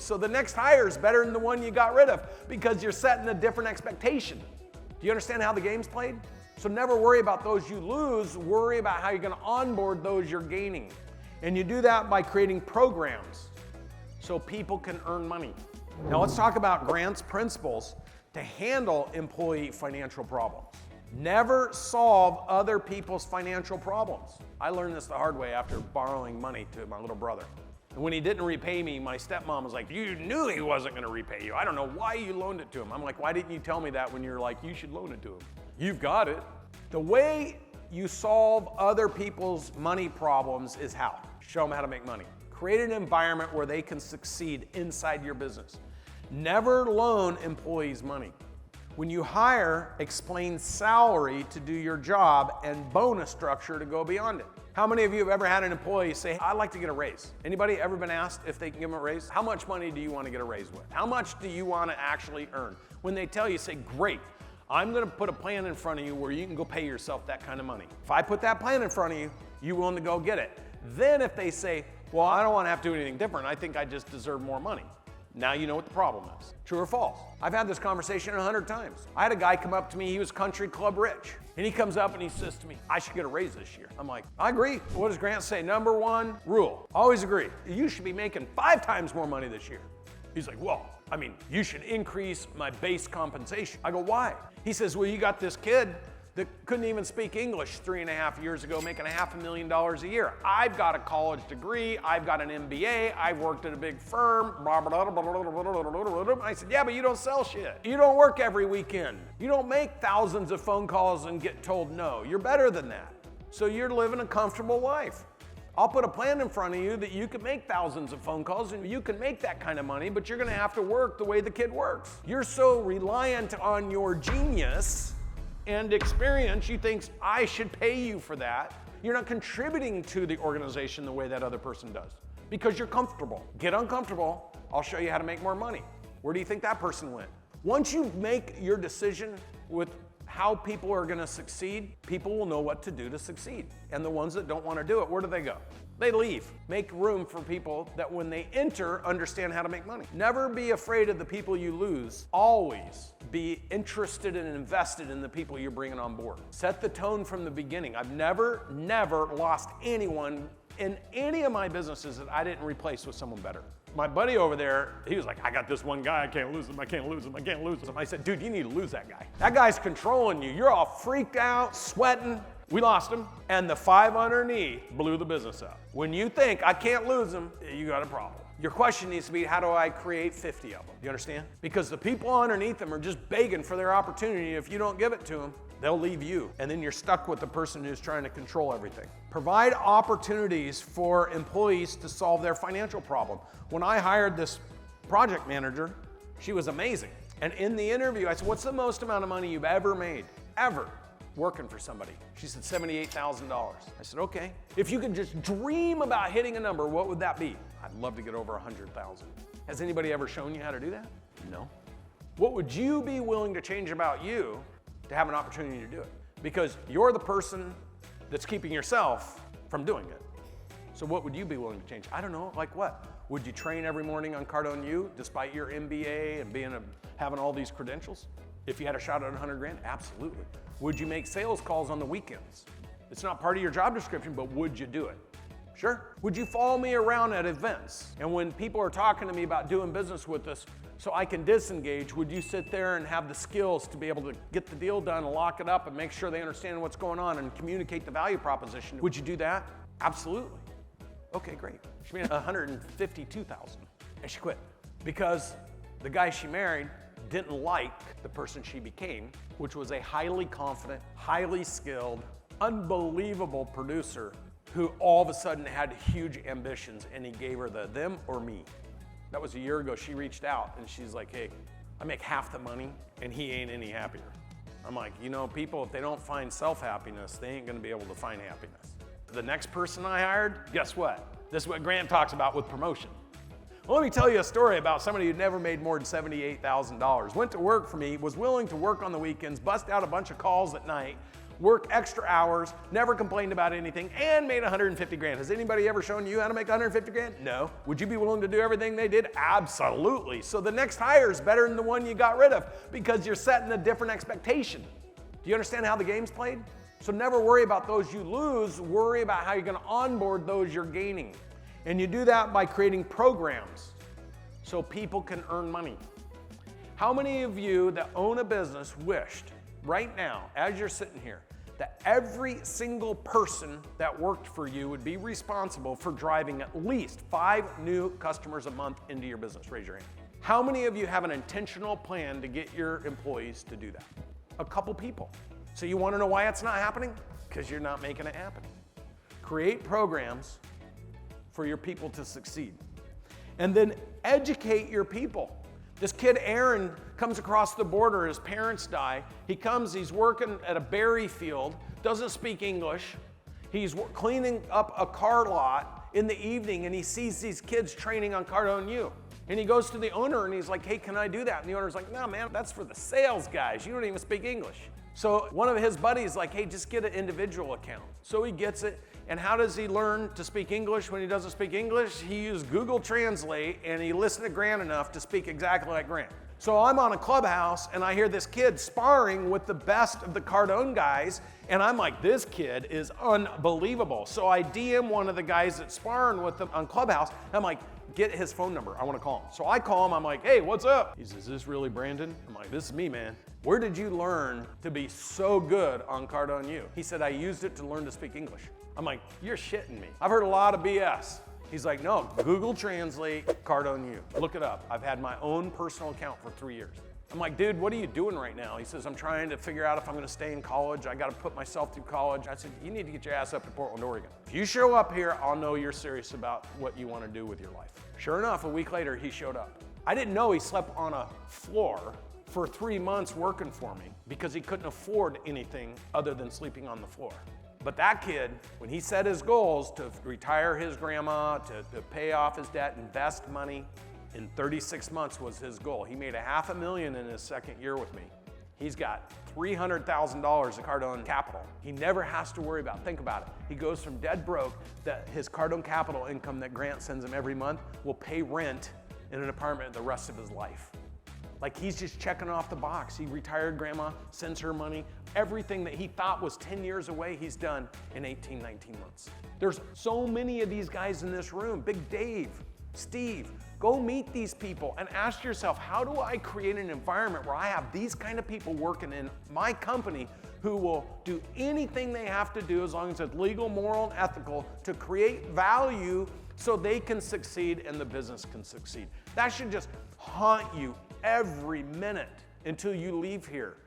So the next hire is better than the one you got rid of because you're setting a different expectation. Do you understand how the game's played? So never worry about those you lose, worry about how you're gonna onboard those you're gaining. And you do that by creating programs so people can earn money. Now let's talk about Grant's principles to handle employee financial problems. Never solve other people's financial problems. I learned this the hard way after borrowing money to my little brother. And when he didn't repay me, my stepmom was like, you knew he wasn't gonna repay you. I don't know why you loaned it to him. I'm like, why didn't you tell me that when you're like, you should loan it to him? You've got it. The way you solve other people's money problems is how? Show them how to make money. Create an environment where they can succeed inside your business. Never loan employees money. When you hire, explain salary to do your job and bonus structure to go beyond it. How many of you have ever had an employee say, I'd like to get a raise? Anybody ever been asked if they can give them a raise? How much money do you want to get a raise with? How much do you want to actually earn? When they tell you, say, great, I'm going to put a plan in front of you where you can go pay yourself that kind of money. If I put that plan in front of you, you're willing to go get it. Then if they say, well, I don't want to have to do anything different, I think I just deserve more money. Now you know what the problem is. True or false? I've had this conversation 100 times. I had a guy come up to me, he was country club rich. And he comes up and he says to me, I should get a raise this year. I'm like, I agree. What does Grant say? Number one rule, always agree. You should be making 5 times more money this year. He's like, well, I mean, you should increase my base compensation. I go, why? He says, well, you got this kid that couldn't even speak English 3.5 years ago, making $500,000 a year. I've got a college degree, I've got an MBA, I've worked at a big firm. I said, yeah, but you don't sell shit. You don't work every weekend. You don't make thousands of phone calls and get told no. You're better than that. So you're living a comfortable life. I'll put a plan in front of you that you can make thousands of phone calls and you can make that kind of money, but you're gonna have to work the way the kid works. You're so reliant on your genius and experience, you think I should pay you for that. You're not contributing to the organization the way that other person does because you're comfortable. Get uncomfortable, I'll show you how to make more money. Where do you think that person went? Once you make your decision with how people are gonna succeed, people will know what to do to succeed. And the ones that don't wanna do it, where do they go? They leave. Make room for people that when they enter, understand how to make money. Never be afraid of the people you lose. Always be interested and invested in the people you're bringing on board. Set the tone from the beginning. I've never lost anyone in any of my businesses that I didn't replace with someone better. My buddy over there, he was like, I got this one guy, I can't lose him, I can't lose him, I can't lose him. I said, dude, you need to lose that guy. That guy's controlling you. You're all freaked out, sweating. We lost him, and the 5 underneath blew the business up. When you think, I can't lose him, you got a problem. Your question needs to be, how do I create 50 of them? You understand? Because the people underneath them are just begging for their opportunity. If you don't give it to them, they'll leave you, and then you're stuck with the person who's trying to control everything. Provide opportunities for employees to solve their financial problem. When I hired this project manager, she was amazing. And in the interview, I said, what's the most amount of money you've ever made? Ever. Working for somebody. She said $78,000. I said, okay. If you could just dream about hitting a number, what would that be? I'd love to get over 100,000. Has anybody ever shown you how to do that? No. What would you be willing to change about you to have an opportunity to do it? Because you're the person that's keeping yourself from doing it. So what would you be willing to change? I don't know, like what? Would you train every morning on Cardone U despite your MBA and having all these credentials? If you had a shot at 100 grand, absolutely. Would you make sales calls on the weekends? It's not part of your job description, but would you do it? Sure. Would you follow me around at events? And when people are talking to me about doing business with us, so I can disengage, would you sit there and have the skills to be able to get the deal done and lock it up and make sure they understand what's going on and communicate the value proposition? Would you do that? Absolutely. Okay, great. She made $152,000 and she quit because the guy she married didn't like the person she became, which was a highly confident, highly skilled, unbelievable producer who all of a sudden had huge ambitions, and he gave her the them or me. That was a year ago. She reached out and she's like, hey, I make half the money and he ain't any happier. I'm like, you know, people, if they don't find self-happiness, they ain't gonna be able to find happiness. The next person I hired, guess what? This is what Grant talks about with promotion. Well, let me tell you a story about somebody who never made more than $78,000. Went to work for me, was willing to work on the weekends, bust out a bunch of calls at night, work extra hours, never complained about anything, and made 150 grand. Has anybody ever shown you how to make 150 grand? No. Would you be willing to do everything they did? Absolutely. So the next hire is better than the one you got rid of because you're setting a different expectation. Do you understand how the game's played? So never worry about those you lose, worry about how you're gonna onboard those you're gaining. And you do that by creating programs so people can earn money. How many of you that own a business wished right now, as you're sitting here, that every single person that worked for you would be responsible for driving at least 5 new customers a month into your business? Raise your hand. How many of you have an intentional plan to get your employees to do that? A couple people. So you want to know why it's not happening? Because you're not making it happen. Create programs for your people to succeed. And then educate your people. This kid, Aaron, comes across the border, his parents die. He comes, he's working at a berry field, doesn't speak English. He's cleaning up a car lot in the evening and he sees these kids training on Cardone U. And he goes to the owner and he's like, hey, can I do that? And the owner's like, no, man, that's for the sales guys. You don't even speak English. So one of his buddies like, hey, just get an individual account. So he gets it. And how does he learn to speak English when he doesn't speak English? He used Google Translate and he listened to Grant enough to speak exactly like Grant. So I'm on a clubhouse and I hear this kid sparring with the best of the Cardone guys and I'm like, this kid is unbelievable. So I DM one of the guys that's sparring with them on Clubhouse. I'm like, get his phone number. I want to call him. So I call him. I'm like, hey, what's up? He says, is this really Brandon? I'm like, this is me, man. Where did you learn to be so good on Cardone U? He said, I used it to learn to speak English. I'm like, you're shitting me. I've heard a lot of BS. He's like, no, Google Translate Cardone U. Look it up. I've had my own personal account for 3 years. I'm like, dude, what are you doing right now? He says, I'm trying to figure out if I'm gonna stay in college. I gotta put myself through college. I said, you need to get your ass up to Portland, Oregon. If you show up here, I'll know you're serious about what you wanna do with your life. Sure enough, a week later, he showed up. I didn't know he slept on a floor for 3 months working for me because he couldn't afford anything other than sleeping on the floor. But that kid, when he set his goals to retire his grandma, to pay off his debt, invest money, in 36 months was his goal. He made $500,000 in his second year with me. He's got $300,000 of Cardone capital. He never has to worry about, think about it. He goes from dead broke, that his Cardone capital income that Grant sends him every month will pay rent in an apartment the rest of his life. Like he's just checking off the box. He retired grandma, sends her money. Everything that he thought was 10 years away, he's done in 18, 19 months. There's so many of these guys in this room. Big Dave, Steve, go meet these people and ask yourself, how do I create an environment where I have these kind of people working in my company who will do anything they have to do as long as it's legal, moral, and ethical to create value so they can succeed and the business can succeed. That should just haunt you every minute until you leave here.